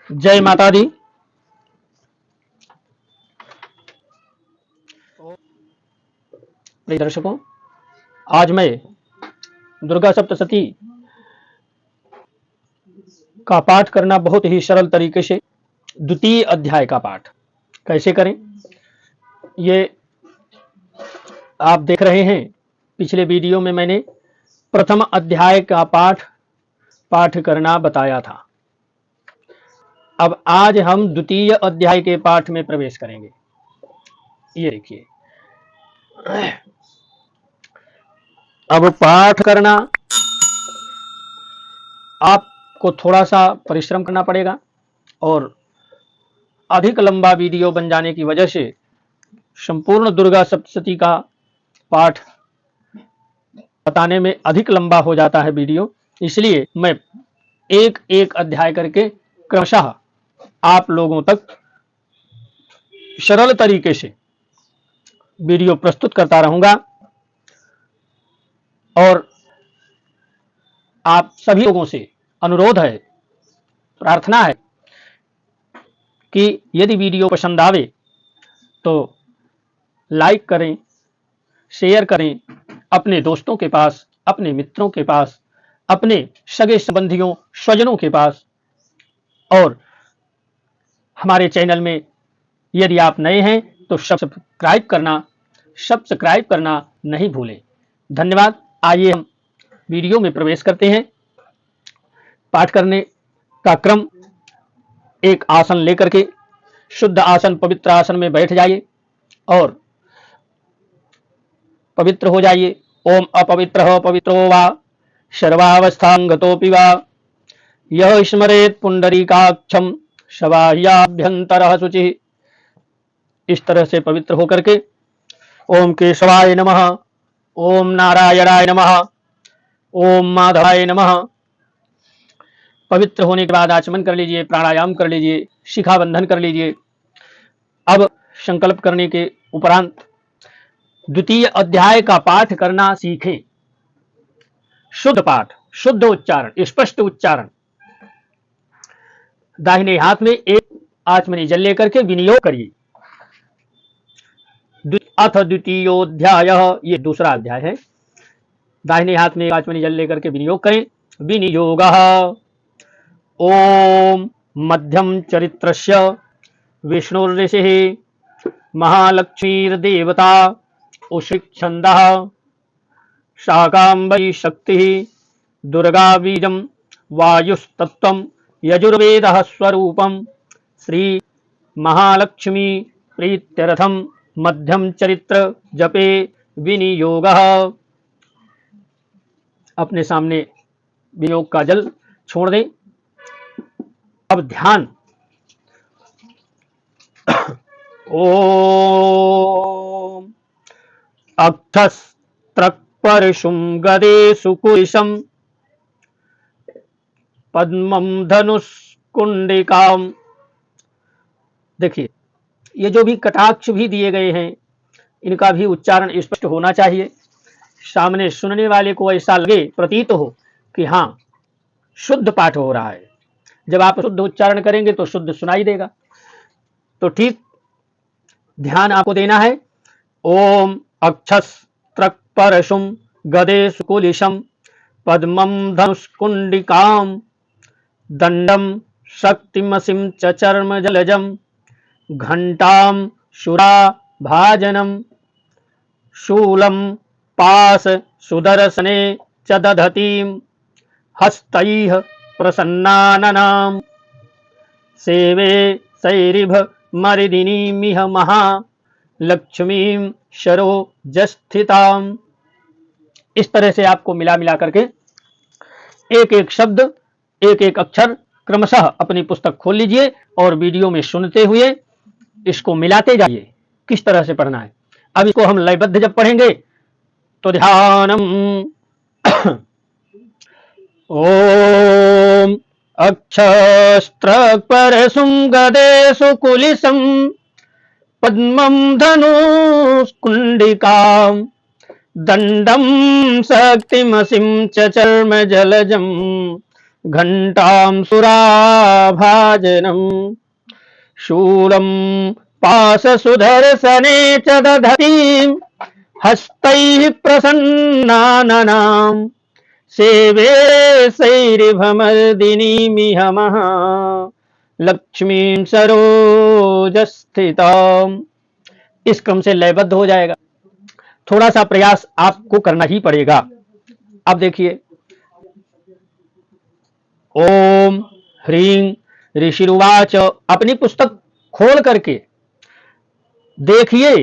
जय माता दी। प्रिय दर्शकों, आज मैं दुर्गा सप्तशती का पाठ करना बहुत ही सरल तरीके से, द्वितीय अध्याय का पाठ कैसे करें, ये आप देख रहे हैं। पिछले वीडियो में मैंने प्रथम अध्याय का पाठ करना बताया था। अब आज हम द्वितीय अध्याय के पाठ में प्रवेश करेंगे। ये देखिए, अब पाठ करना आपको थोड़ा सा परिश्रम करना पड़ेगा और अधिक लंबा वीडियो बन जाने की वजह से संपूर्ण दुर्गा सप्तशती का पाठ बताने में अधिक लंबा हो जाता है वीडियो। इसलिए मैं एक एक अध्याय करके क्रमशः आप लोगों तक सरल तरीके से वीडियो प्रस्तुत करता रहूंगा और आप सभी लोगों से अनुरोध है, प्रार्थना है कि यदि वीडियो पसंद आवे तो लाइक करें, शेयर करें अपने दोस्तों के पास, अपने मित्रों के पास, अपने सगे संबंधियों, स्वजनों के पास। और हमारे चैनल में यदि आप नए हैं तो सब्सक्राइब करना नहीं भूलें। धन्यवाद। आइए हम वीडियो में प्रवेश करते हैं। पाठ करने का क्रम, एक आसन लेकर के शुद्ध आसन, पवित्र आसन में बैठ जाइए और पवित्र हो जाइए। ओम अपवित्रः पवित्रो वा सर्वावस्थां गतोऽपि वा यः स्मरेत् पुंडरीकाक्षं शवाह्याभ्यन्तरः शुचिः। इस तरह से पवित्र होकर के ओम केशवाय नमः, ओम नारायणाय नमः, ओम माधवाय नमः। पवित्र होने के बाद आचमन कर लीजिए, प्राणायाम कर लीजिए, शिखा बंधन कर लीजिए। अब संकल्प करने के उपरांत द्वितीय अध्याय का पाठ करना सीखें। शुद्ध पाठ, शुद्ध उच्चारण, स्पष्ट उच्चारण। दाहिने हाथ में एक आचमनी जल लेकर के विनियोग करिए। अथ द्वितीयोध्याय, ये दूसरा अध्याय है। दाहिने हाथ में एक आचमनी जल लेकर के विनियोग करें। विनियोगः ओम मध्यम चरित्रस्य विष्णुर्ऋषिः महालक्ष्मीर्देवता उषिच्छन्दः शाकाम्बरी शक्तिः दुर्गा बीजं वायुस्तत्त्वं यजुर्वेदः स्वरूपं श्री महालक्ष्मी प्रीत्यर्थं मध्यम चरित्र जपे विनियोगः। अपने सामने विनियोग का जल छोड़ दें। अब ध्यान। ओम अक्षस्त्रक्परशुं गदेषु कुलिशं पद्मं धनुष्कुंडिकाम। देखिए, ये जो भी कटाक्ष भी दिए गए हैं, इनका भी उच्चारण स्पष्ट होना चाहिए। सामने सुनने वाले को ऐसा लगे, प्रतीत हो कि हाँ, शुद्ध पाठ हो रहा है। जब आप शुद्ध उच्चारण करेंगे तो शुद्ध सुनाई देगा। तो ठीक ध्यान आपको देना है। ओम अक्षस्त्रक्परशुं गदेषु कुलिशं पद्मं धनुष्कुंडिकां दंडं शक्तिमसिं च चर्म जलजं घंटां शुराभाजनं शूलं पास सुदर्शने च दधतीं हस्तैः प्रसन्नाननां सेवे सैरिभ मरिदिनीमिह महालक्ष्मीं सरोजस्थितां। इस तरह से आपको मिला मिला करके एक एक शब्द, एक एक अक्षर क्रमशः अपनी पुस्तक खोल लीजिए और वीडियो में सुनते हुए इसको मिलाते जाइए। किस तरह से पढ़ना है। अब इसको हम लयबद्ध जब पढ़ेंगे तो ध्यानम। ओम अक्षस्त्रक्परशुं गदेषु कुलिशं पद्मं धनुष्कुंडिकां दंडं शक्तिमसिं च चर्म जलजं घंटां सुराभाजनम शूलं पाशसुदर्शने च दधतीं हस्तैः प्रसन्नाननां सेवे सैरिभमर्दिनीमिह महा लक्ष्मीं सरोजस्थिताम्। इस क्रम से लयबद्ध हो जाएगा। थोड़ा सा प्रयास आपको करना ही पड़ेगा। अब देखिए, ओम ह्रीं ऋषिरुवाच। अपनी पुस्तक खोल करके देखिए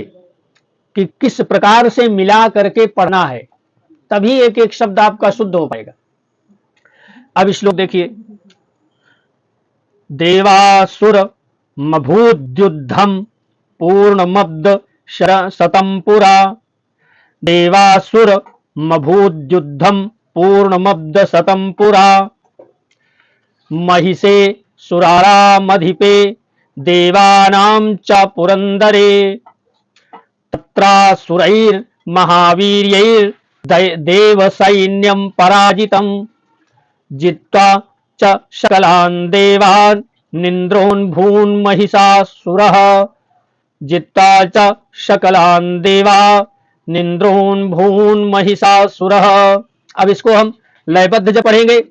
कि किस प्रकार से मिला करके पढ़ना है, तभी एक एक शब्द आपका शुद्ध हो पाएगा। अब श्लोक देखिए, देवासुर मभूद्युद्धम पूर्णमब्द शतं पुरा। देवासुर मभूद्युद्धम पूर्णमब्द शतं पुरा। महिषे सुरारामधिपे देवानां च पुरंदरे। तत्रासुरैर्महावीर्यैर्देवसैन्यं पराजितं जित्वा च सकलान् देवान् निन्द्रोन् भून् महिषासुरः। जित्वा च सकलान् देवा निन्द्रोन् भून् महिषासुरः। अब इसको हम लयबद्ध जब पढ़ेंगे,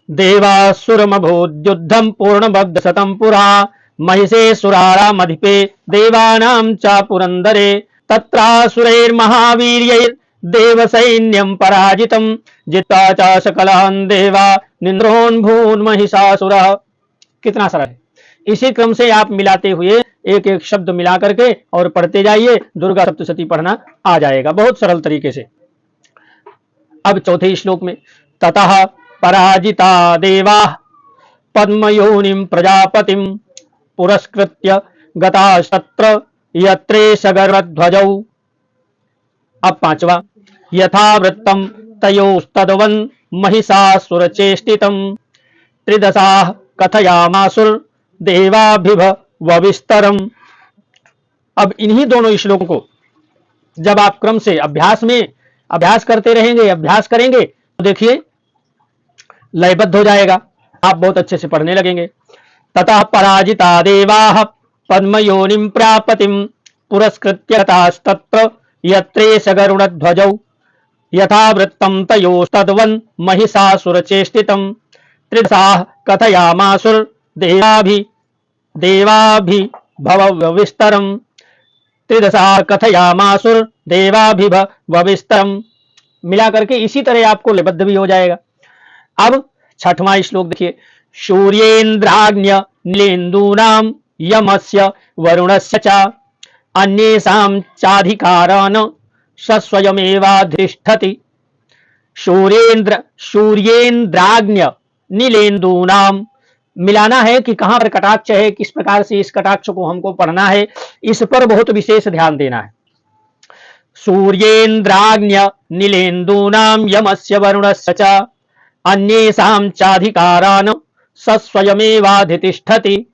देवासुरमभूद्युद्धं पूर्णमब्द शतं पुरा। महिषे सुरारामधिपे देवानां च पुरंदरे। तत्रासुरैर्महावीर्यैर्देवसैन्यं पराजितं जित्वा च सकलान् देवा निन्द्रोन् भून् महिषासुरः। कितना सरल है। इसी क्रम से आप मिलाते हुए एक एक शब्द मिला करके और पढ़ते जाइए, दुर्गा सप्तशती पढ़ना आ जाएगा बहुत सरल तरीके से। अब चौथे श्लोक में, ततः पराजिता देवाः पद्मयोनिं प्रजापतिं पुरस्कृत्य गतास्तत्र यत्रेष गर्वध्वजौ। अब पांचवा, यथावृत्तं तयोस्तद्वन् महिषासुरचेष्टितं त्रिदशाः कथयामासुर्देवाभिभवविस्तरम्। अब इन्हीं दोनों श्लोकों को जब आप क्रम से अभ्यास करते रहेंगे, अभ्यास करेंगे, तो देखिए लयबद्ध हो जाएगा, आप बहुत अच्छे से पढ़ने लगेंगे। ततः पराजिता देवाः पद्मयोनिं प्रापतिं पुरस्कृत्य तास्तत्र यत्रेष गरुडध्वजौ। यथावृत्तं तयोस्तद्वन् महिषासुरचेष्टितं त्रिदशाः कथयामासुर्देवाभिभवविस्तरम्। त्रिदशाः कथयामासुर्देवाभिभवविस्तरम्। मिला करके इसी तरह आपको लयबद्ध भी हो जाएगा। अब छठवां श्लोक देखिए, सूर्येन्द्राग्न्य नीलेन्दूनां यमस्य वरुणस्य च अन्येषां चाधिकारान् स स्वयमेवाधिष्ठति। सूर्येन्द्राग्न्य नीलेन्दूनां, मिलाना है कि कहां पर कटाक्ष है, किस प्रकार से इस कटाक्ष को हमको पढ़ना है, इस पर बहुत विशेष ध्यान देना है। सूर्येन्द्राग्न्य नीलेन्दूनां यमस्य वरुणस्य च अन्येषां चाधिकारान् स स्वयमेवाधितिष्ठति।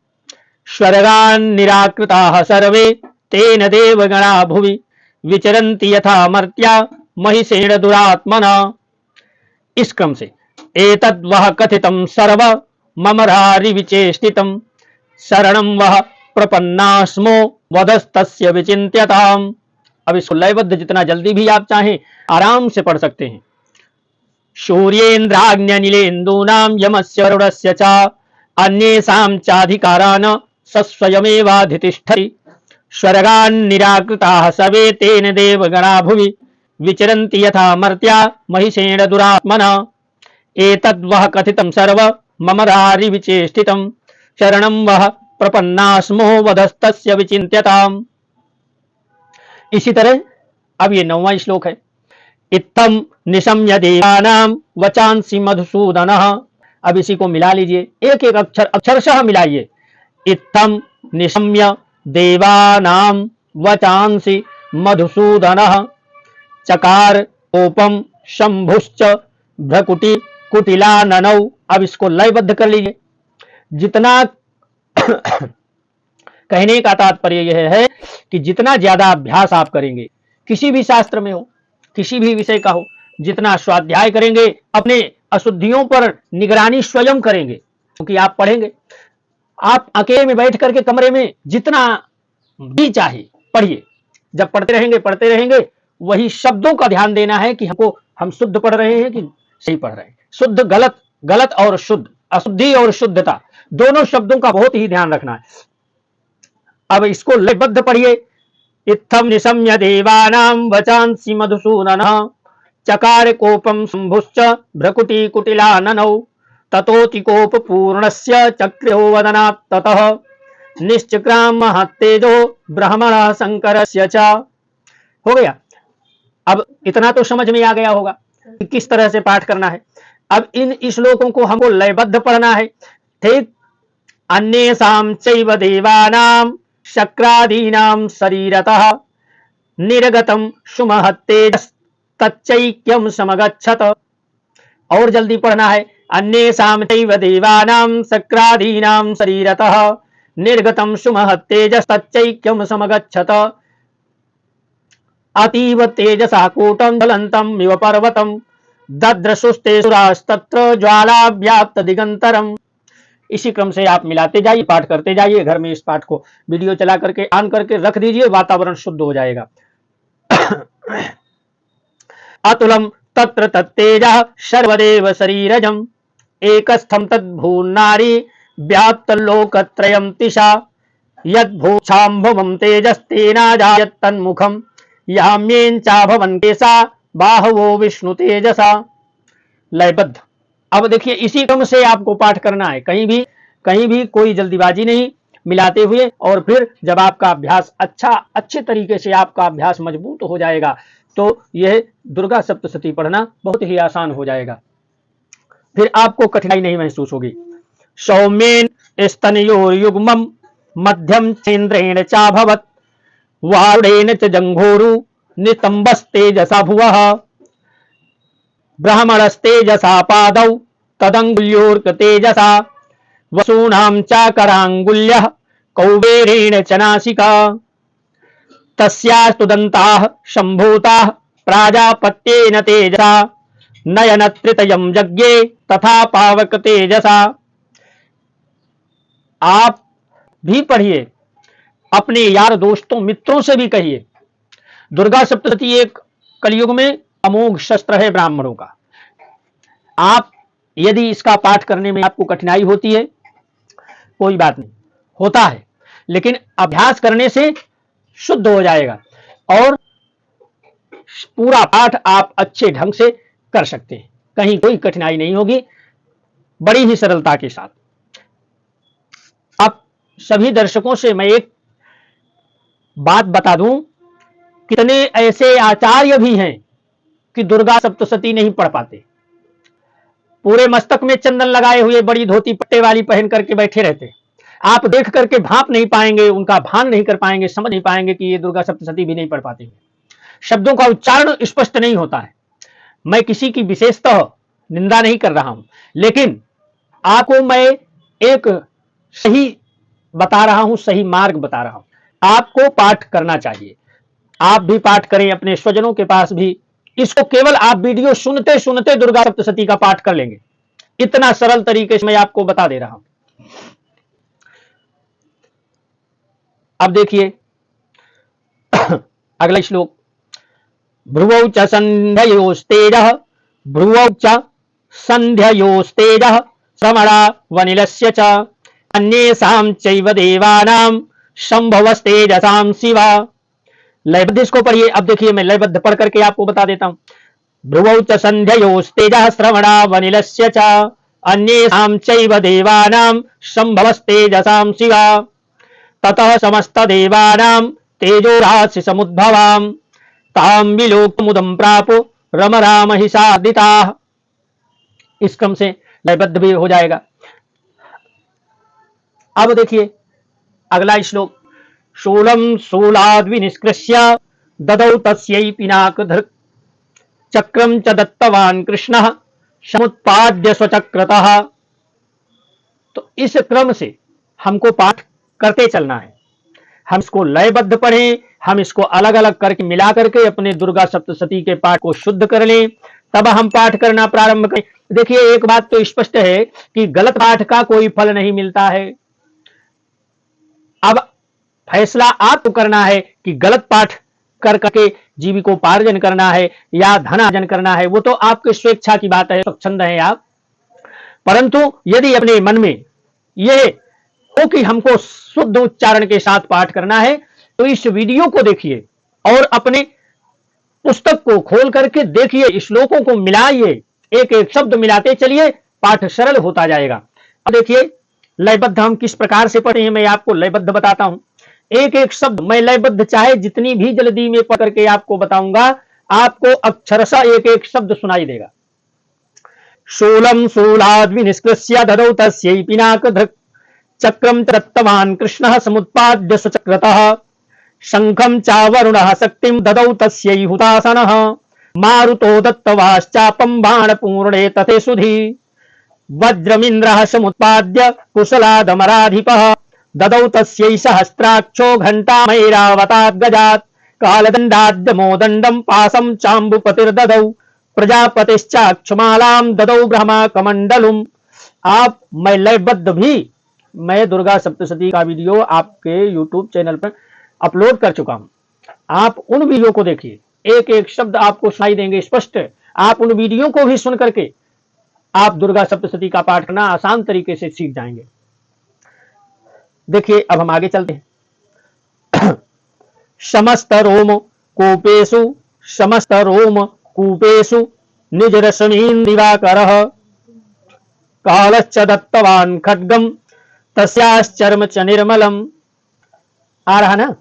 स्वर्गान् निराकृताः सर्वे तेन देवगणा भुवि विचरन्ति यथा मर्त्या महिषेण दुरात्मना। इस क्रम से एतद्वः कथितं सर्व ममरारि विचेष्टितं शरणं वः प्रपन्नास्मो वदस्तस्य विचिन्त्यताम्। अब इसको लयबद्ध जितना जल्दी भी आप चाहें आराम से पढ़ सकते हैं। सूर्येन्द्राग्न्य नीलेन्दूनां यमस्य वरुणस्य च अन्येषां चाधिकारान् स स्वयमेवाधितिष्ठति। स्वर्गान् निराकृताः सर्वे तेन देवगणा भुवि विचरन्ति यथा मर्त्या महिषेण दुरात्मना। एतद्वः कथितं सर्व ममरारि विचेष्टितं शरणं वः प्रपन्नास्मो वदस्तस्य विचिन्त्यताम्। इसी तरह अब ये 9वां श्लोक है, इत्थं निशम्य देवानां वचांसि मधुसूदनः। अब इसी को मिला लीजिए, एक एक अक्षर अक्षरशः मिलाइए। इत्थं निशम्य देवानां वचांसि मधुसूदनः चकार कोपम शंभुश्च भ्रकुटी कुटिलाननौ। अब इसको लयबद्ध कर लीजिए। जितना कहने का तात्पर्य यह है कि जितना ज्यादा अभ्यास आप करेंगे, किसी भी शास्त्र में हो, किसी भी विषय का हो, जितना स्वाध्याय करेंगे, अपने अशुद्धियों पर निगरानी स्वयं करेंगे, क्योंकि आप पढ़ेंगे। आप अकेले में बैठ करके कमरे में जितना भी चाहे पढ़िए, जब पढ़ते रहेंगे वही शब्दों का ध्यान देना है कि हम शुद्ध पढ़ रहे हैं कि सही पढ़ रहे हैं। शुद्ध गलत, गलत और शुद्ध, अशुद्धि और शुद्धता, दोनों शब्दों का बहुत ही ध्यान रखना है। अब इसको लयबद्ध पढ़िए। इत्थम निशम्य देवानां वचांसि मधुसूदन चकार कोपम शंभुश्च भ्रकुटी कुटिलाननौ ततोति कोप पूर्णस्य चक्रो वदनात् ततः निश्चक्राम महत्तेजो ब्रह्मण शंकरस्य च। हो गया। अब इतना तो समझ में आ गया होगा कि किस तरह से पाठ करना है। अब इन श्लोकों को हमको लयबद्ध पढ़ना है, ठीक। अन्येषां चैव देवानां शक्रादीनां शरीरतः निर्गतम सुमहत्तेजस्तच्चैक्यं समगच्छत। और जल्दी पढ़ना है। अन्येषां चैव देवानां शक्रादीनां शरीरतः निर्गतम सुमहत्तेजस्तच्चैक्यं समगच्छत। अतीव तेजसा कूटं ज्वलन्तम् इव पर्वतं दद्रशुस्ते सुरास्तत्र ज्वालाव्याप्त दिगंतरम। इसी क्रम से आप मिलाते जाइए, पाठ करते जाइए। घर में इस पाठ को वीडियो चला करके ऑन करके रख दीजिए, वातावरण शुद्ध हो जाएगा। अतुलम तत्र तत्तेजः सर्वदेव शरीरजम् एकस्थं तद्भून्नारी व्याप्त लोकत्रयं तिशा यद्भूषाम्भवं तेजस्तेनाजायत् तन्मुखम् याम्येन चाभवन केसा बाहवो विष्णु तेजसा। लयबद्ध। अब देखिए इसी क्रम से आपको पाठ करना है, कहीं भी कोई जल्दीबाजी नहीं, मिलाते हुए। और फिर जब आपका अभ्यास अच्छे तरीके से आपका अभ्यास मजबूत हो जाएगा तो यह दुर्गा सप्तशती पढ़ना बहुत ही आसान हो जाएगा, फिर आपको कठिनाई नहीं महसूस होगी। सौम्येन स्तनयोर्युग्मं मध्यम चेन्द्रेण चाभवत् वारुणेन च जंघोरु नितंबस्तेजसा भुवः ब्राह्मणस्तेजसा पादौ तदंगुल्योर्कतेजसा वसूनां चाकरांगुल्यः कौबेरेण च नासिका तस्यास्तु दन्ताः सम्भूताः प्राजापत्येन तेजसा नयनत्रितयं यज्ञे तथा पावक तेजसा। आप भी पढ़िए, अपने यार दोस्तों मित्रों से भी कहिए। दुर्गा सप्तशती एक कलयुग में अमोघ शस्त्र है ब्राह्मणों का। आप यदि इसका पाठ करने में आपको कठिनाई होती है, कोई बात नहीं, होता है, लेकिन अभ्यास करने से शुद्ध हो जाएगा और पूरा पाठ आप अच्छे ढंग से कर सकते हैं, कहीं कोई कठिनाई नहीं होगी, बड़ी ही सरलता के साथ। आप सभी दर्शकों से मैं एक बात बता दूं, कितने ऐसे आचार्य भी हैं कि दुर्गा सप्तशती नहीं पढ़ पाते, पूरे मस्तक में चंदन लगाए हुए बड़ी धोती पट्टे वाली पहन करके बैठे रहते। आप देख करके भाप नहीं पाएंगे, उनका भान नहीं कर पाएंगे, समझ नहीं पाएंगे कि ये दुर्गा सप्तशती भी नहीं पढ़ पाते, शब्दों का उच्चारण स्पष्ट नहीं होता है। मैं किसी की विशेषतः निंदा नहीं कर रहा हूं, लेकिन आपको मैं एक सही बता रहा हूं, सही मार्ग बता रहा हूं। आपको पाठ करना चाहिए, आप भी पाठ करें, अपने स्वजनों के पास भी। इसको केवल आप वीडियो सुनते सुनते दुर्गा सप्तशती का पाठ कर लेंगे, इतना सरल तरीके से मैं आपको बता दे रहा हूं। अब देखिए अगला श्लोक। भ्रुवौ च संध्ययोस्तेजः भ्रुवौ च संध्ययोस्तेजः श्रमणा वनिलस्य च अन्येषां चैव देवानां संभवस्तेजसां शिवा। लयबद्ध इसको पढ़िए। अब देखिए मैं लयबद्ध पढ़ करके आपको बता देता हूं। भ्रुवौ च संध्ययोस्तेजः श्रवणा वनिलस्य च अन्येषां चैव देवानां संभवस्तेजसां शिवा ततः समस्त देवानां तेजो राशि समुद्भवां तां विलोकमुदं प्रापो रम राम ही सादिताः। इस क्रम से लयबद्ध भी हो जाएगा। अब देखिए अगला श्लोक। शूलं शूलाद्विनिष्कृष्य ददौ तस्यै पिनाकधृक् चक्रं च दत्तवान् कृष्णः समुत्पाद्य स्वचक्रतः। तो इस क्रम से हमको पाठ करते चलना है। हम इसको लयबद्ध पढ़ें, हम इसको अलग अलग करके मिला करके अपने दुर्गा सप्तशती के पाठ को शुद्ध कर लें, तब हम पाठ करना प्रारंभ करें। देखिए एक बात तो स्पष्ट है कि गलत पाठ का कोई फल नहीं मिलता है। अब फैसला आपको करना है कि गलत पाठ कर करके जीविकोपार्जन करना है या धनार्जन करना है, वो तो आपकी स्वेच्छा की बात है, स्वच्छंद है आप। परंतु यदि अपने मन में यह हो कि हमको शुद्ध उच्चारण के साथ पाठ करना है, तो इस वीडियो को देखिए और अपने पुस्तक को खोल करके देखिए, श्लोकों को मिलाइए, एक एक शब्द मिलाते चलिए, पाठ सरल होता जाएगा। अब देखिए लयबद्ध हम किस प्रकार से पढ़े हैं, मैं आपको लयबद्ध बताता हूं। एक एक शब्द मैं लयबद्ध चाहे जितनी भी जल्दी में पढ़ करके आपको बताऊंगा, आपको अक्षरशः एक एक शब्द सुनाई देगा। शूलम शूलाद्विनिष्कृष्य ददौ तस्यै पिनाकधृक् चक्रम दत्तवान् कृष्णः समुत्पाद्य सचक्रतः शंखं चावरुणः शक्तिं ददौ तस्यै हुतासनः मारुतो दत्तवाश्चापं बाणपूर्णे तथे सुधी वज्रमिन्द्रः समुत्पाद्य कुशलादमराधिपः ददौ तस्यै सहस्राक्षो घण्टामैरावतात् गजात् कालदण्डाद्यमोदण्डं पासं चाम्बुपतिर्ददौ प्रजापतिश्चाक्षमालां ददौ ब्रह्मा कमंडलुम। आप मैं लयबद्ध भी मैं दुर्गा सप्तशती का वीडियो आपके YouTube चैनल पर अपलोड कर चुका हूं। आप उन वीडियो को देखिए, एक एक शब्द आपको सुनाई देंगे स्पष्ट। आप उन वीडियो को भी सुन करके आप दुर्गा सप्तशती का पाठ करना आसान तरीके से सीख जाएंगे। देखिए अब हम आगे चलते हैं। समस्त रोम कूपेषु समस्त रोम कूपेषु निज रश्मीन् दिवाकरः कालश्च दत्तवान् खड्गं तस्याश्चर्म च निर्मलम्। आ रहा ना,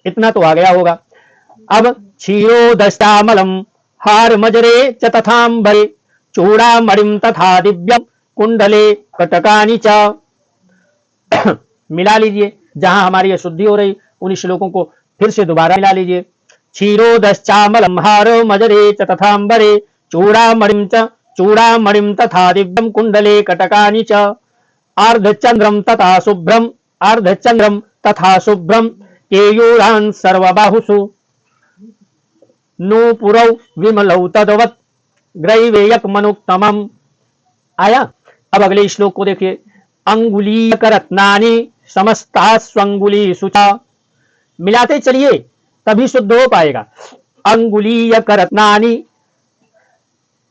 इतना तो आ गया होगा। अब क्षीरोदश्यामलम् हार मजरे च तथाम्बरे चूड़ामणिं तथा दिव्यं कुंडले कटकानि च। मिला लीजिए, जहां हमारी अशुद्धि हो रही उन श्लोकों को फिर से दोबारा मिला लीजिए। क्षीरोदश्चामलम् हारो मजरे च तथाम्बरे चूड़ामणिं तथा दिव्यं कुंडले कटकानि च अर्धचंद्रम तथा शुभ्रम केयूरान् सर्वबाहुषु नूपुरौ विमलौ तद्वत् ग्रैवेयकमनुत्तमम्। आया। अब अगले श्लोक को देखिए। अंगुलीयकरत्नानि समस्तास्वंगुलीषु च। मिलाते चलिए तभी शुद्ध हो पाएगा।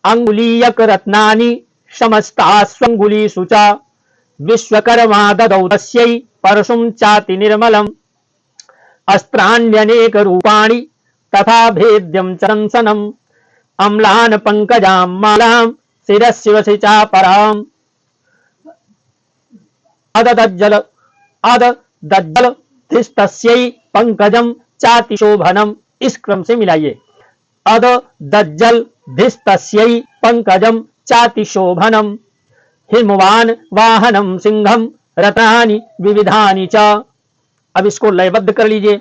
अंगुलीयकरत्नानि समस्तास्वंगुलीषु च विश्वकर्मा ददौ तस्यै परशुं चाति निर्मलम् अस्त्राण्यनेक रूपाणि तथा भेद्यं चरंसनम् अम्लान पंकजां मालां शिरस्यवसि चापराम् अददज्जल धिस्तस्यै पंकजं चाति शोभनम्। इस क्रम से मिलाइए। अददज्जल धिस्तस्यै पंकजं चाति शोभनम् हिमवान वाहनम सिंहम रत्नानि विविधानि च। अब इसको लयबद्ध कर लीजिए।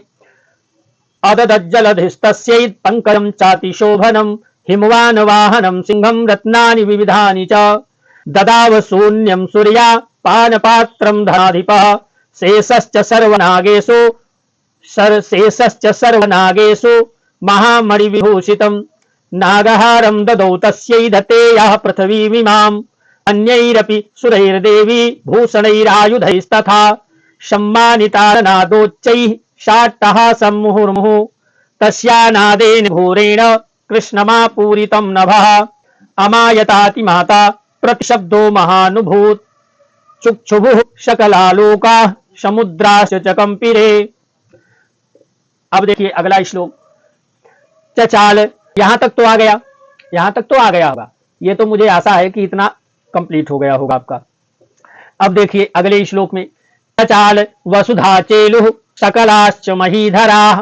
अददज्जलधिस्तस्यै पंकजं चाति शोभनम हिमवान वाहनम सिंहम रत्नानि विविधानि च ददाव शून्यं सूर्या पानपात्रं धनाधिपः शेषश्च सर्वनागेषु महामणिविभूषितं नागहारं ददौ तस्यै दतेयः पृथिवीमिमाम् अन्यैरपि सुरैर्देवी भूषणैरायुधैस्तथा सम्मानितारनादोच्चैः शाट्टहासं मुहुर्मुहुः तस्यानादेन भूरेण कृष्णमापूरितं नभः अमायताति माता प्रतिशब्दो महानुभूत चुक्षुभुः सकलालोकाः समुद्राश्च च कंपिरे। अब देखिए अगला श्लोक। चचाल। यहां तक तो आ गया, यहां तक तो आ गया होगा। ये तो मुझे आशा है कि इतना कंप्लीट हो गया होगा आपका। अब देखिए अगले श्लोक में। चचाल वसुधा चेलुः सकलाश्च महीधराः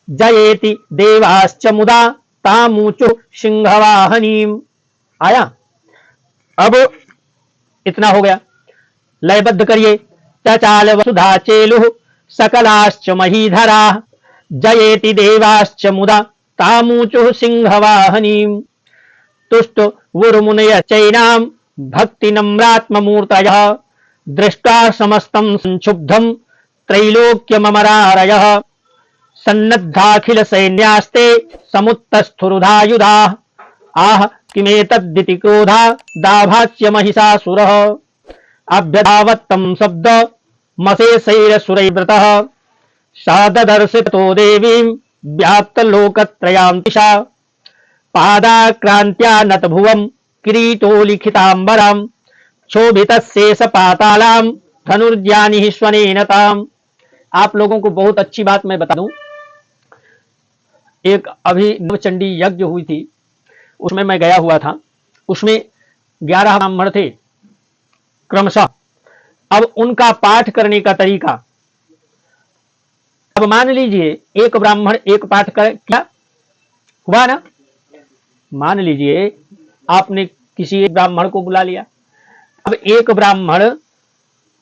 जयेति देवाश्च मुदा तामूचु सिंहवाहनीम्। आया। अब इतना हो गया। लयबद्ध करिए। चचाल वसुधा चेलुः सकलाश्च महीधराः जयेति देवाश्च मुदा तामूचु सिंहवाहनीम् तुष्ट वुर्मुनय चैनां भक्ति नम्रात्ममूर्तयः दृष्ट्वा समस्तं संक्षुब्धं त्रैलोक्यममरारयः सन्नद्धाखिल सैन्यास्ते समुत्तस्थुरुधायुधाः आह किमेतद्दिति क्रोधा दाभास्य महिषासुरः अभ्यधावत्तं शब्द मशेषैरसुरैर्वृतः साददर्शितो देवीं व्याप्तलोकत्रयां दिशा पादाक्रान्त्या नतभुवं किरीटो लिखिताम्बरं क्षोभितशेष पातालां धनुर्ज्ञानि स्वनेन ताम्। आप लोगों को बहुत अच्छी बात मैं बता दूं, एक अभी नवचंडी यज्ञ हुई थी, उसमें मैं गया हुआ था। उसमें 11 ब्राह्मण थे क्रमशः। अब उनका पाठ करने का तरीका, अब मान लीजिए एक ब्राह्मण एक पाठ कर, क्या हुआ ना, मान लीजिए आपने किसी एक ब्राह्मण को बुला लिया। अब एक ब्राह्मण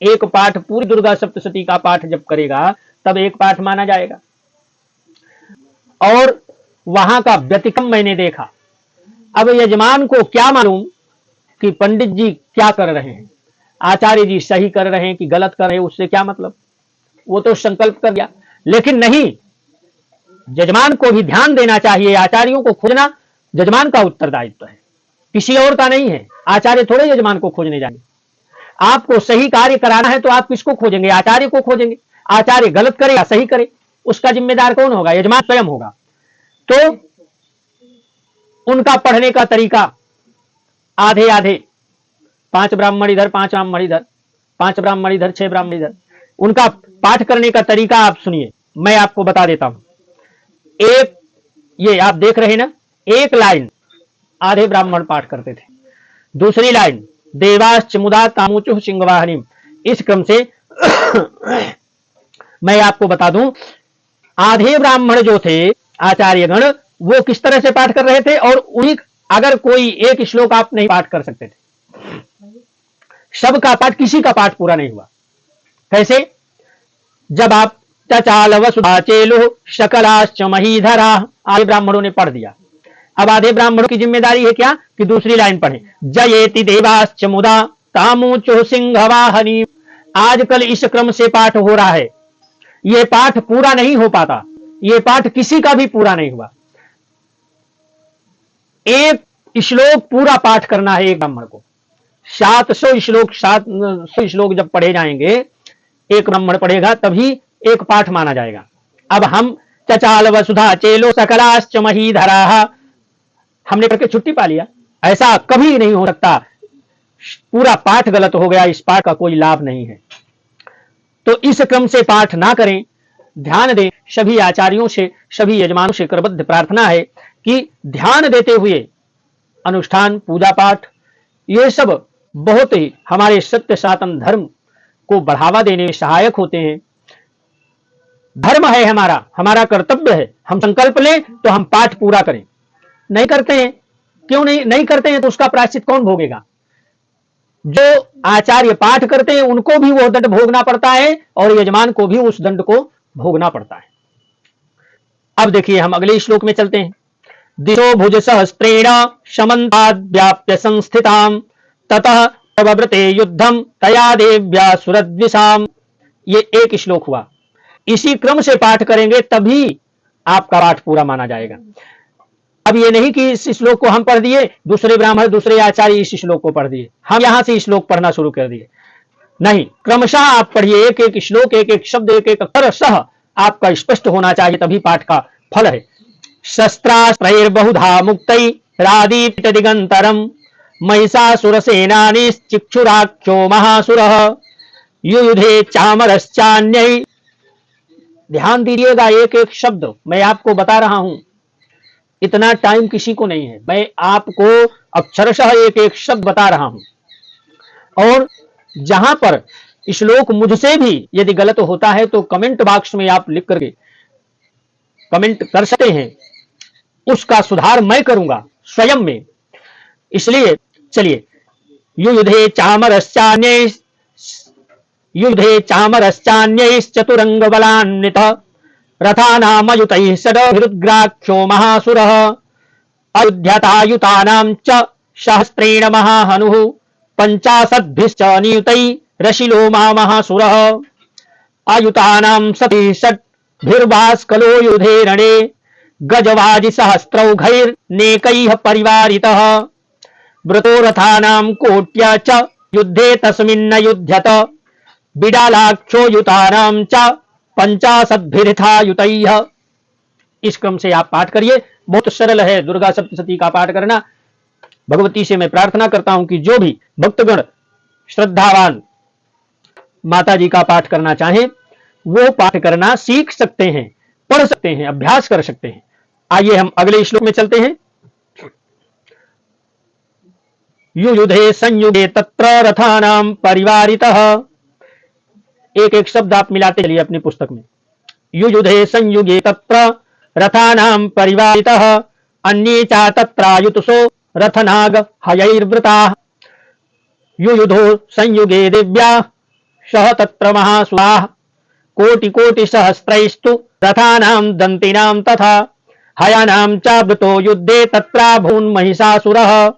एक पाठ पूरी दुर्गा सप्तशती का पाठ जब करेगा तब एक पाठ माना जाएगा। और वहां का व्यतिक्रम मैंने देखा। अब यजमान को क्या मालूम कि पंडित जी क्या कर रहे हैं, आचार्य जी सही कर रहे हैं कि गलत कर रहे हैं, उससे क्या मतलब, वो तो संकल्प कर दिया। लेकिन नहीं, यजमान को भी ध्यान देना चाहिए। आचार्यों को खोजना यजमान का उत्तरदायित्व है, किसी और का नहीं है। आचार्य थोड़े यजमान को खोजने जाएंगे। आपको सही कार्य कराना है तो आप किसको खोजेंगे, आचार्य को खोजेंगे। आचार्य गलत करे या सही करे, उसका जिम्मेदार कौन होगा, यजमान स्वयं होगा। तो उनका पढ़ने का तरीका आधे आधे, 5 ब्राह्मण इधर 5 ब्राह्मण इधर, 5 ब्राह्मण इधर 6 ब्राह्मण इधर, उनका पाठ करने का तरीका आप सुनिए, मैं आपको बता देता हूं। एक ये आप देख रहे हैं ना, एक लाइन आधे ब्राह्मण पाठ करते थे, दूसरी लाइन देवाश्च मुदा तामुचु सिंहवाहिनी, इस क्रम से मैं आपको बता दूं, आधे ब्राह्मण जो थे आचार्यगण वो किस तरह से पाठ कर रहे थे। और उन्हीं, अगर कोई एक श्लोक आप नहीं पाठ कर सकते थे, सबका पाठ, किसी का पाठ पूरा नहीं हुआ। कैसे, जब आप चचाल वसुधा चेलो शकलाश्च महीधरा, आधे ब्राह्मणों ने पढ़ दिया। अब आधे ब्राह्मणों की जिम्मेदारी है क्या कि दूसरी लाइन पढ़े, जयेति देवाश्च मुदा तामुचो सिंहवाहिनी। आजकल इस क्रम से पाठ हो रहा है, यह पाठ पूरा नहीं हो पाता, यह पाठ किसी का भी पूरा नहीं हुआ। एक श्लोक पूरा पाठ करना है एक ब्राह्मण को, 700 श्लोक, 700 श्लोक जब पढ़े जाएंगे, एक ब्राह्मण पढ़ेगा तभी एक पाठ माना जाएगा। अब हम चचाल वसुधा चेलो सकलाश्च महीधरा, हमने करके छुट्टी पा लिया, ऐसा कभी नहीं हो सकता। पूरा पाठ गलत हो गया, इस पाठ का कोई लाभ नहीं है। तो इस क्रम से पाठ ना करें, ध्यान दें। सभी आचार्यों से, सभी यजमानों से करबद्ध प्रार्थना है कि ध्यान देते हुए अनुष्ठान, पूजा पाठ, ये सब बहुत ही हमारे सत्य सनातन धर्म को बढ़ावा देने में सहायक होते हैं। धर्म है हमारा, हमारा कर्तव्य है। हम संकल्प लें तो हम पाठ पूरा करें। नहीं करते हैं, क्यों नहीं करते हैं तो उसका प्रायश्चित कौन भोगेगा। जो आचार्य पाठ करते हैं उनको भी वो दंड भोगना पड़ता है और यजमान को भी उस दंड को भोगना पड़ता है। अब देखिए हम अगले श्लोक में चलते हैं। दिशो भुज सहस्त्रेण समन्ताद् व्याप्य संस्थिताम ततः प्रवृते युद्धम तया देव्या सुरद्विषाम। ये एक श्लोक हुआ। इसी क्रम से पाठ करेंगे तभी आपका पाठ पूरा माना जाएगा। अब ये नहीं कि इस श्लोक को हम पढ़ दिए, दूसरे ब्राह्मण दूसरे आचार्य इस श्लोक को पढ़ दिए, हम यहां से श्लोक पढ़ना शुरू कर दिए। नहीं, क्रमशः आप पढ़िए, एक एक श्लोक, एक एक शब्द, एक एक अक्षर सह आपका स्पष्ट होना चाहिए, तभी पाठ का फल है। शस्त्रास्त्रैर्बहुधा मुक्तै रादीप्त दिगंतरम महिषासुर सेनानी चिक्षुराख्यो महासुरः युयुधे चामरश्चान्यै। ध्यान दीजिएगा, एक एक शब्द मैं आपको बता रहा हूं। इतना टाइम किसी को नहीं है, मैं आपको अक्षरशः एक एक शब्द बता रहा हूं। और जहां पर श्लोक मुझसे भी यदि गलत होता है तो कमेंट बॉक्स में आप लिख करके कमेंट कर सकते हैं, उसका सुधार मैं करूंगा स्वयं में। इसलिए चलिए, युधे चामरश्चान्यै चतुरंग बलान्वित रथानामयुतैः षड्भिरुद्ग्राख्यो महासुरः अयुध्यतायुतानां च सहस्रेण महाहनुः 50भिश्च नियुतैः रशिलो महासुरः अयुतानां सति षड्भिर्भास्कलो युधे रणे गजवाजि सहस्रौघैर्नेकैः परिवारितः वृतो रथानां कोट्या च युद्धे तस्मिन्न युध्यत बिडालाक्षो युतानां च 50 युतैः। इस क्रम से आप पाठ करिए, बहुत सरल है दुर्गा सप्तशती का पाठ करना। भगवती से मैं प्रार्थना करता हूं कि जो भी भक्तगण श्रद्धावान माता जी का पाठ करना चाहें वो पाठ करना सीख सकते हैं, पढ़ सकते हैं, अभ्यास कर सकते हैं। आइए हम अगले श्लोक में चलते हैं। युयुधे संयुगे तत्र रथानां परिवारितः। एक एक शब्द आप मिलाते चलिए अपनी पुस्तक में। युयुधे संयुगे तत्र रथानां परिवारितः अन्ये च तत्रायुतसो रथनाग हयैर्वृताः। युयुधो संयुगे दिव्या सह तत्र महासुराः कोटि कोटि सहस्रैस्तु रथानां दन्तिनां तथा हयानां च वृतो युद्धे तत्रा भून् महिषासुरः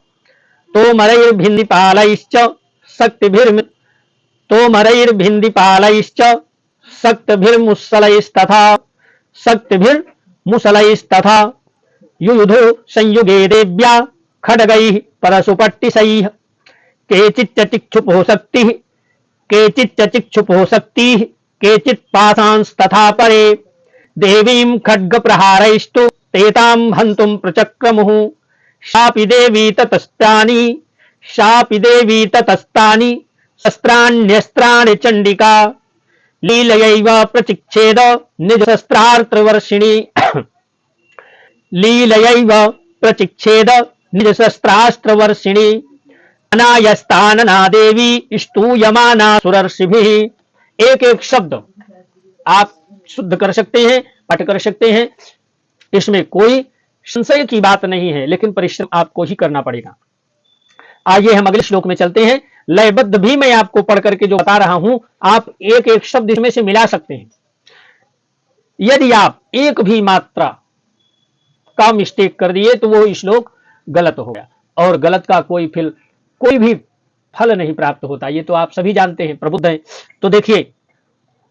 तोमरैर्भिन्दिपालैश्च शक्तिभिर्मुसलैस्तथा शक्तिभिर्मुसलैस्तथा। युयुधो संयुगे देव्या खड्गैः परशुपट्टिशैः केचिच्च चिक्षुपो शक्तिः केचित् पाशांस्तथा परे देवीं खड्गप्रहारैस्तु तेतां हन्तुं प्रचक्रमुः शापि देवी ततस्तानि शस्त्राण्यस्त्राणि चण्डिका लीलयैव प्रचिक्षेद निजशस्त्रास्त्रवर्षिणी अनायस्तानना देवी स्तूयमाना सुरर्षिभिः। एक एक शब्द आप शुद्ध कर सकते हैं, पाठ कर सकते हैं, इसमें कोई संशय की बात नहीं है, लेकिन परिश्रम आपको ही करना पड़ेगा। आइए हम अगले श्लोक में चलते हैं। लयबद्ध भी मैं आपको पढ़ करके जो बता रहा हूं, आप एक एक शब्द इसमें से मिला सकते हैं। यदि आप एक भी मात्रा का मिस्टेक कर दिए तो वो श्लोक गलत हो गया, और गलत का कोई भी फल नहीं प्राप्त होता। ये तो आप सभी जानते हैं, प्रबुद्ध हैं। तो देखिए,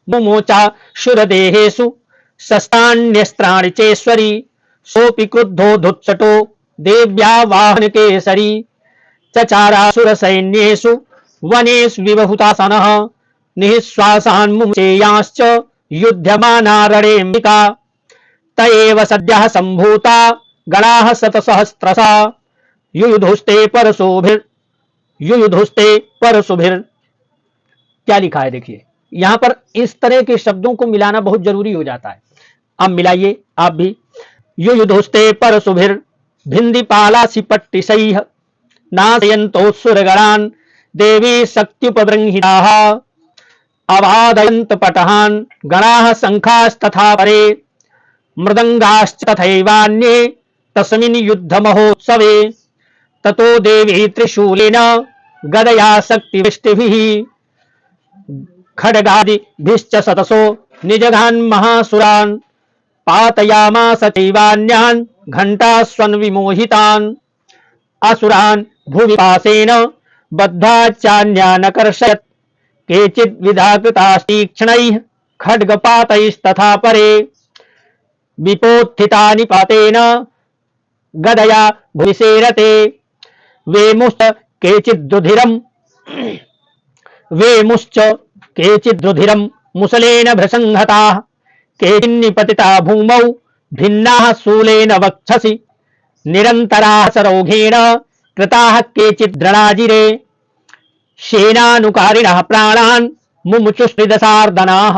मुमोचा शुरदेहेषु शस्त्राण्यस्त्राणि चेश्वरी सोऽपि क्रुद्धो धुत्सटो देव्या वाहन केसरी चचारासुर सैन्येषु वनेषु विबहुतासनः निःश्वासान्मुचेयांश्च युध्यमाना रणेऽम्बिका त एव सद्यः सम्भूता गणाः शतसहस्रशः युयुधुस्ते परशुभिर्। क्या लिखा है देखिए, यहां पर इस तरह के शब्दों को मिलाना बहुत जरूरी हो जाता है। अब मिलाइए आप भी। युयुधुस्ते परशुभिर् भिन्दिपालासि पट्टिशैः नाशयन्तोऽसुरगणान् देवी शक्त्युपबृंहिताः अवादयन्त पटहान् गणाः शङ्खास्तथा परे मृदङ्गाश्च तथैवान्ये तस्मिन् युद्धमहोत्सवे ततो देवी त्रिशूलेन गदया शक्तिवृष्टिभिः खड्गादिभिश्च शतसो निजघान् महासुरान् पातयामास चैवान्यान् घण्टास्वन्विमोहितान् असुरान् भुवि पाशेन बद्धा चान्यानकर्षयत् केचिद् विधाकृतास्तीक्ष्णैः खड्गपातैस्तथा परे विपोत्थितानि पातेन गदया भुविसेरते वेमुश्च केचिद्रुधिरं मुसलेन भृसंहताः केचिन्निपतिता भूमौ भिन्नाः शूलेन वक्षसि निरन्तराः सरौघेण कृताः केचिद्रणाजिरे सेनानुकारिणः प्राणान् मुमुचुस्त्रिदशार्दनाः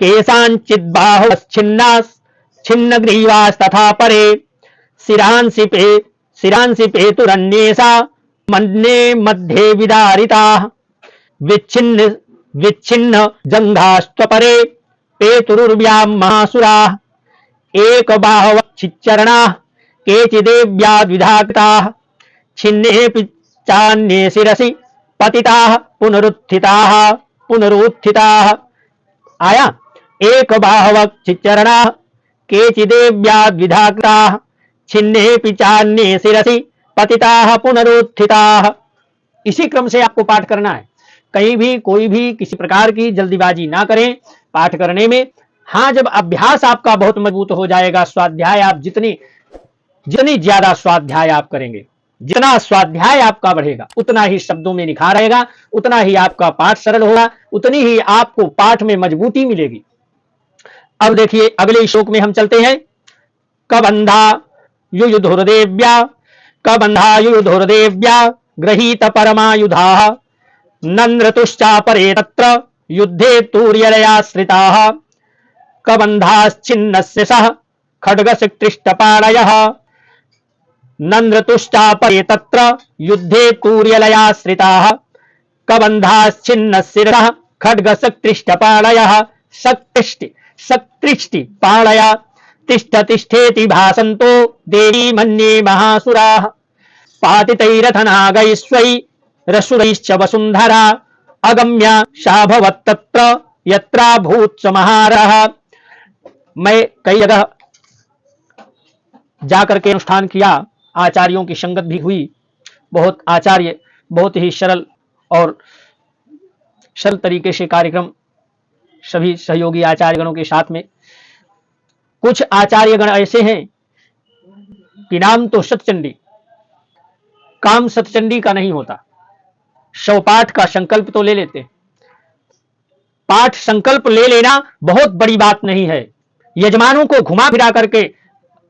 केषाञ्चिद्बाहुश्छिन्नग्रीवास्तथा परे शिरांसि पेतुरन्येषा मन्ये मध्ये विदारिताः विच्छिन्न जङ्घास्त्वपरे पेतुरुर्व्यां महासुराः एकबाहवच्छिच्चरणाः केचिदेव्याद्विधाकृताः छिन्नेऽपि चान्ये शिरसि पतिताः पुनरुत्थिताः। आया, एकबाहवच्छिच्चरणाः केचिदेव्याद्विधाकृताः छिन्नेऽपि चान्ये शिरसि पतिताः पुनरुत्थिताः। इसी क्रम से आपको पाठ करना है। कहीं भी कोई भी किसी प्रकार की जल्दीबाजी ना करें पाठ करने में। हाँ, जब अभ्यास आपका बहुत मजबूत हो जाएगा, स्वाध्याय आप जितनी जितनी ज्यादा स्वाध्याय आप करेंगे, जितना स्वाध्याय आपका बढ़ेगा, उतना ही शब्दों में निखार आएगा, उतना ही आपका पाठ सरल होगा, उतनी ही आपको पाठ में मजबूती मिलेगी। अब देखिए अगले श्लोक में हम चलते हैं। कबंधा युयुधुर्देव्या, कबंधा युयुधुर्देव्या गृहीत परमायुधाः नन्द्रतुश्चापरे तत्र युद्धे तूर्यलयाश्रिताः कबंधाश्चिन्नस्य सह खड्गसिक्तृष्टपाणयः नन्द्रतुश्चापरे तत्र युद्धे तूर्यलयाश्रिताः कबंधाश्चिन्नस्य सह खड्गसिक्तृष्टपाणयः सक्तृष्टि पाणया तिष्ठ तिष्ठेति भासन्तो देवी मन्ये महासुराः पातितैरथनागैस्वै रसुरैश्च वसुन्धरा अगम्य शाभवत्तत्र यत्राभूत् महारः। मैं कई जगह जाकर के अनुष्ठान किया, आचार्यों की संगत भी हुई। बहुत आचार्य बहुत ही सरल और सरल तरीके से कार्यक्रम सभी सहयोगी आचार्यगणों के साथ में। कुछ आचार्यगण ऐसे हैं कि नाम तो सतचंडी, काम सतचंडी का नहीं होता। 100 पाठ का संकल्प तो ले लेते। पाठ संकल्प ले लेना बहुत बड़ी बात नहीं है। यजमानों को घुमा फिरा करके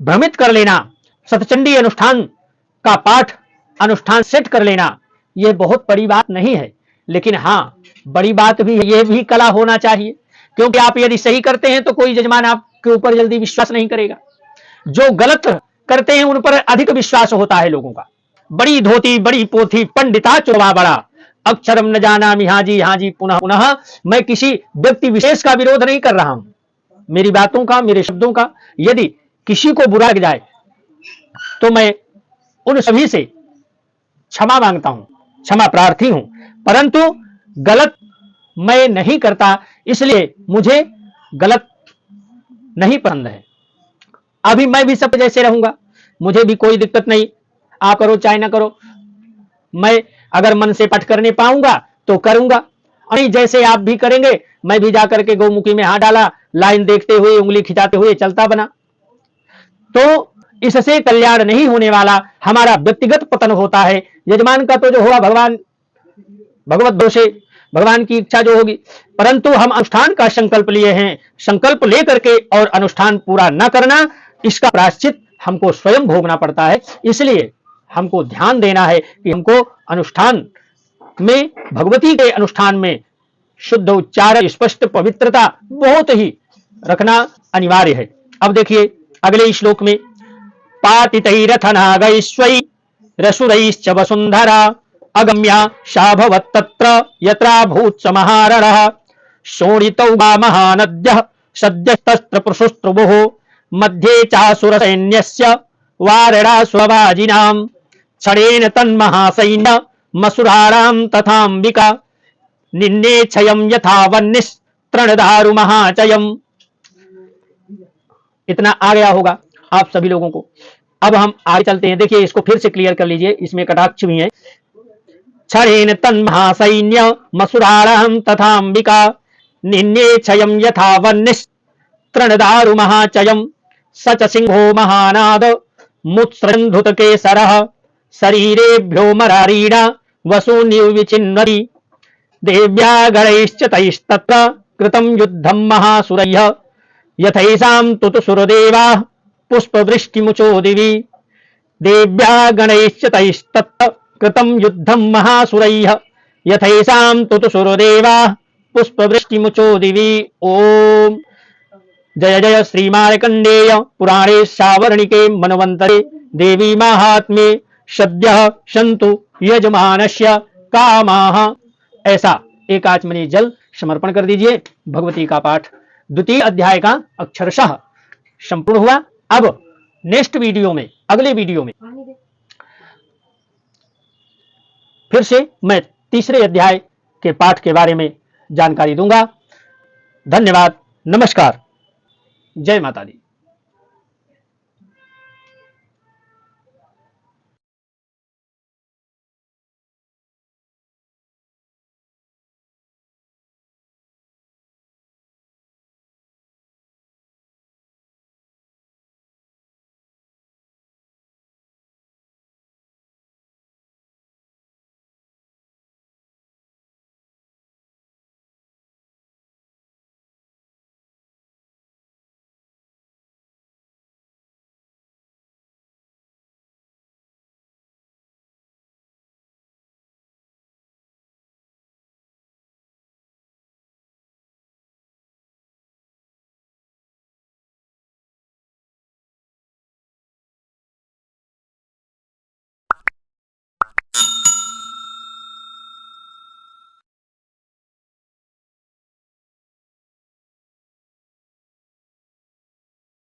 भ्रमित कर लेना, सतचंडी अनुष्ठान का पाठ अनुष्ठान सेट कर लेना, यह बहुत बड़ी बात नहीं है। लेकिन हाँ, बड़ी बात भी है, यह भी कला होना चाहिए। क्योंकि आप यदि सही करते हैं तो कोई यजमान आपके ऊपर जल्दी विश्वास नहीं करेगा। जो गलत करते हैं उन पर अधिक विश्वास होता है लोगों का। बड़ी धोती बड़ी पोथी पंडिता चोबा बड़ा, अक्षरम न जाना हाजी हाजी पुनः पुनः। मैं किसी व्यक्ति विशेष का विरोध नहीं कर रहा हूं, मेरी बातों का, मेरे शब्दों का यदि किसी को बुरा लग जाए तो मैं उन सभी से क्षमा मांगता हूं, क्षमा प्रार्थी हूं। परंतु गलत मैं नहीं करता, इसलिए मुझे गलत नहीं पसंद है। अभी मैं भी सब जैसे रहूंगा, मुझे भी कोई दिक्कत नहीं, आप करो चाहे ना करो। मैं अगर मन से पाठ करने पाऊंगा तो करूंगा, नहीं जैसे आप भी करेंगे। मैं भी जाकर के गौमुखी में हाथ डाला, लाइन देखते हुए उंगली खिंचाते हुए चलता बना, तो इससे कल्याण नहीं होने वाला, हमारा व्यक्तिगत पतन होता है। यजमान का तो जो हुआ भगवान भगवत दोषे, भगवान की इच्छा जो होगी। परंतु हम अनुष्ठान का संकल्प लिए हैं, संकल्प लेकर के और अनुष्ठान पूरा न करना, इसका प्रायश्चित हमको स्वयं भोगना पड़ता है। इसलिए हमको ध्यान देना है कि हमको अनुष्ठान में, भगवती के अनुष्ठान में शुद्ध उच्चारण, स्पष्ट पवित्रता बहुत ही रखना अनिवार्य है। अब देखिए अगले श्लोक में, पातितैरथनागैश्वै रसुरैश्च वसुन्धरा अगम्या शाभवत्तत्र यत्राभूत् महारणः शोणितौ वा महानद्यः सद्यस्तस्त्र प्रशुस्त्रभुः मध्ये चासुरसैन्यस्य वारणासुरवाजिनां क्षणेन तन्महासैन्य मसुराणां तथाम्बिका निन्ने क्षयं यथा वह्निस्तृणधारु महाचयम्। इतना आ गया होगा आप सभी लोगों को। अब हम आगे चलते हैं। देखिए इसको फिर से क्लियर कर लीजिए, इसमें कटाक्ष भी है। क्षणेन तन्महासैन्य मसुराणां तथाम्बिका निन्ने क्षयं यथा वह्निस्तृणधारु महाचयम् स च सिंहो महानाद मुत्सृन्धुतकेसरः शरीरेभ्यो मरारीणा वसून्युविचिन्वति देव्या गणैश्च तैस्तत्र कृतं युद्धं महासुरैः यथैषां तुतुसुरदेवाः पुष्पवृष्टिमुचो दिवि देव्या गणैश्च तैस्तत्र कृतं युद्धं महासुरैः यथैषां तुतुसुरदेवाः पुष्पवृष्टिमुचो दिवि। ओम जय जय श्री मार्कंडेय पुराणे सावर्णिके मनवंतरे देवी महात्म्ये सद्यः सन्तु यजमानस्य कामाः। ऐसा एक आचमनी जल समर्पण कर दीजिए। भगवती का पाठ द्वितीय अध्याय का अक्षरशः संपूर्ण हुआ। अब नेक्स्ट वीडियो में, अगले वीडियो में फिर से मैं तीसरे अध्याय के पाठ के बारे में जानकारी दूंगा। धन्यवाद, नमस्कार, जय माता दी।